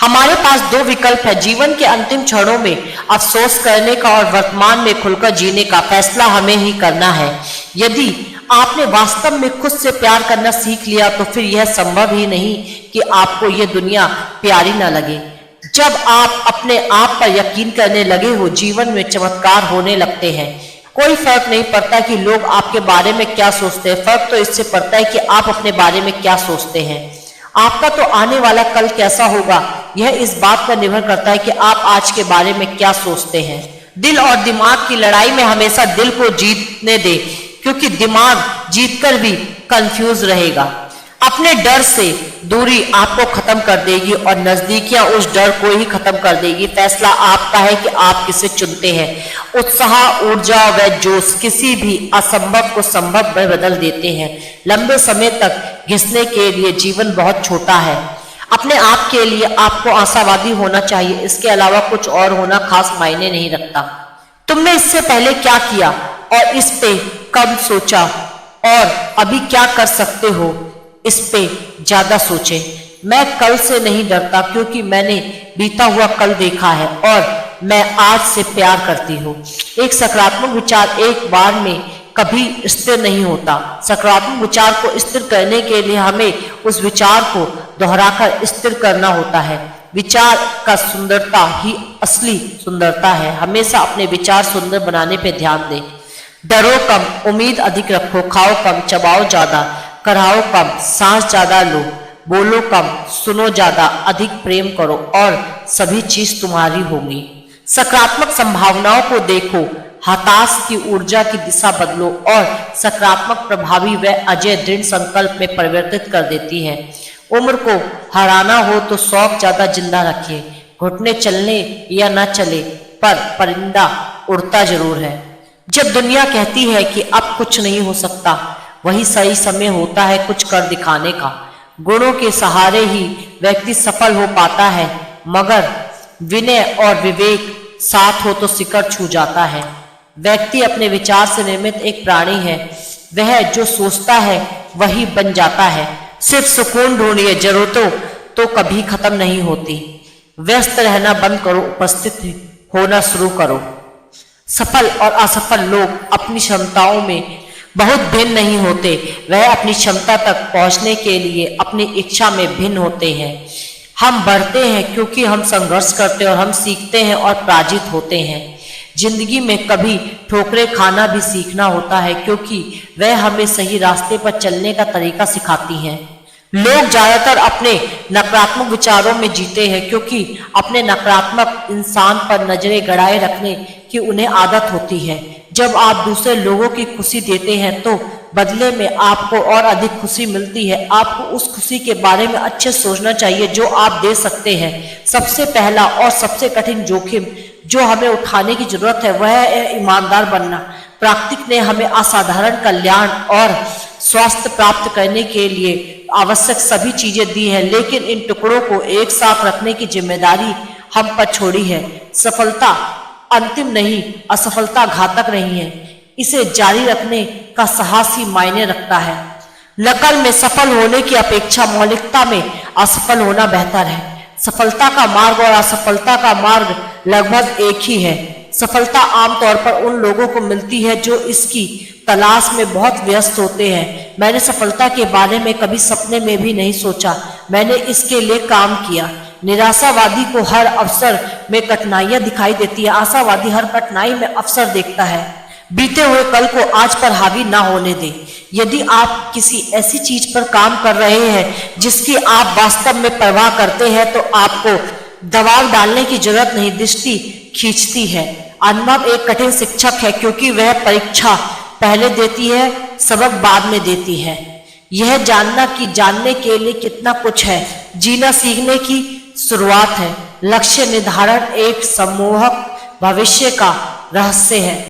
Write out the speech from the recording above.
हमारे पास दो विकल्प है, जीवन के अंतिम क्षणों में अफसोस करने का और वर्तमान में खुलकर जीने का। फैसला हमें ही करना है। यदि आपने वास्तव में खुद से प्यार करना सीख लिया तो फिर यह संभव ही नहीं कि आपको यह दुनिया प्यारी ना लगे। जब आप अपने आप पर यकीन करने लगे हो, जीवन में चमत्कार होने लगते हैं। कोई फर्क नहीं पड़ता कि लोग आपके बारे में क्या सोचते हैं, फर्क तो इससे पड़ता है कि आप अपने बारे में क्या सोचते हैं। आपका तो आने वाला कल कैसा होगा यह इस बात पर निर्भर करता है कि आप आज के बारे में क्या सोचते हैं। दिल और दिमाग की लड़ाई में हमेशा दिल को जीतने दे, क्योंकि दिमाग जीतकर भी कंफ्यूज रहेगा। अपने डर से दूरी आपको खत्म कर देगी और नजदीकियां उस डर को ही खत्म कर देगी। फैसला आपका है कि आप किसे चुनते हैं। उत्साह, ऊर्जा व जोश किसी भी असंभव को संभव में बदल देते हैं। लंबे समय तक घिसने के लिए जीवन बहुत छोटा है। अपने आप के लिए आपको आशावादी होना चाहिए, इसके अलावा कुछ और होना खास मायने नहीं रखता। तुमने इससे पहले क्या किया और इस पे कब सोचा और अभी क्या कर सकते हो, इस पे ज्यादा सोचें। मैं कल से नहीं डरता क्योंकि मैंने बीता हुआ कल देखा है और मैं आज से प्यार करती हूँ। एक सकारात्मक विचार एक बार में कभी स्थिर नहीं होता। सकारात्मक विचार को स्थिर करने के लिए हमें उस विचार को दोहराकर स्थिर करना होता है। विचार का सुंदरता ही असली सुंदरता है। हमेशा अपने विचार सुंदर बनाने पर ध्यान दें। डरो कम, उम्मीद अधिक रखो, खाओ कम, चबाओ ज्यादा, कराओ कम, सांस ज्यादा लो, बोलो कम, सुनो ज्यादा, अधिक प्रेम करो और सभी चीज तुम्हारी होंगी। सकारात्मक संभावनाओं को देखो, हताश की ऊर्जा की दिशा बदलो और सकारात्मक प्रभावी व अजय दृढ़ संकल्प में परिवर्तित कर देती है। उम्र को हराना हो तो शौक ज्यादा जिंदा रखिए। घुटने चलने या न चले पर परिंदा उड़ता जरूर है। जब दुनिया कहती है कि अब कुछ नहीं हो सकता, वही सही समय होता है कुछ कर दिखाने का। गुणों के सहारे ही व्यक्ति सफल हो पाता है, मगर विनय और विवेक साथ हो तो शिखर छू जाता है। व्यक्ति अपने विचार से निर्मित एक प्राणी है। वह जो सोचता है वही बन जाता है। सिर्फ सुकून ढूंढिए, जरूरतों तो कभी खत्म नहीं होती। व्यस्त रहना बंद करो, उपस्थित होना शुरू करो। सफल और असफल लोग अपनी क्षमताओं में बहुत भिन्न नहीं होते, वह अपनी क्षमता तक पहुंचने के लिए अपनी इच्छा में भिन्न होते हैं। हम बढ़ते हैं क्योंकि हम संघर्ष करते हैं और हम सीखते हैं और पराजित होते हैं। जिंदगी में कभी ठोकरें खाना भी सीखना होता है, क्योंकि वह हमें सही रास्ते पर चलने का तरीका सिखाती हैं। लोग ज्यादातर अपने नकारात्मक विचारों में जीते हैं, क्योंकि अपने नकारात्मक इंसान पर नजरें गड़ाए रखने की उन्हें आदत होती है। जब आप दूसरे लोगों की खुशी देते हैं तो बदले में आपको और अधिक खुशी मिलती है। आपको उस खुशी के बारे में अच्छे सोचना चाहिए जो आप दे सकते हैं। सबसे पहला और सबसे कठिन जोखिम जो हमें उठाने की जरूरत है वह है ईमानदार बनना। प्राकृतिक ने हमें असाधारण कल्याण और स्वास्थ्य प्राप्त करने के लिए आवश्यक सभी चीजें दी हैं, लेकिन इन टुकड़ों को एक साथ रखने की जिम्मेदारी हम पर छोड़ी है। सफलता अंतिम नहीं, असफलता घातक नहीं है। इसे जारी रखने का साहस ही मायने रखता है। नकल में सफल होने की अपेक्षा मौलिकता में असफल होना बेहतर है। सफलता का मार्ग और असफलता का मार्ग लगभग एक ही है। सफलता आमतौर पर उन लोगों को मिलती है जो इसकी तलाश में बहुत व्यस्त होते हैं। मैंने सफलता के बारे में कभी सपने में भी नहीं सोचा, मैंने इसके लिए काम किया। निराशावादी को हर अवसर में कठिनाइयां दिखाई देती है, आशावादी हर कठिनाई में अवसर देखता है। बीते हुए कल को आज पर हावी ना होने दें। यदि आप किसी ऐसी चीज पर काम कर रहे हैं जिसकी आप वास्तव में परवाह करते हैं तो आपको दबाव डालने की जरूरत नहीं, दृष्टि खींचती है। अनुभव एक कठिन शिक्षक है, क्योंकि वह परीक्षा पहले देती है, सबक बाद में देती है। यह जानना कि जानने के लिए कितना कुछ है, जीना सीखने की शुरुआत है। लक्ष्य निर्धारण एक सम्मोहक भविष्य का रहस्य है।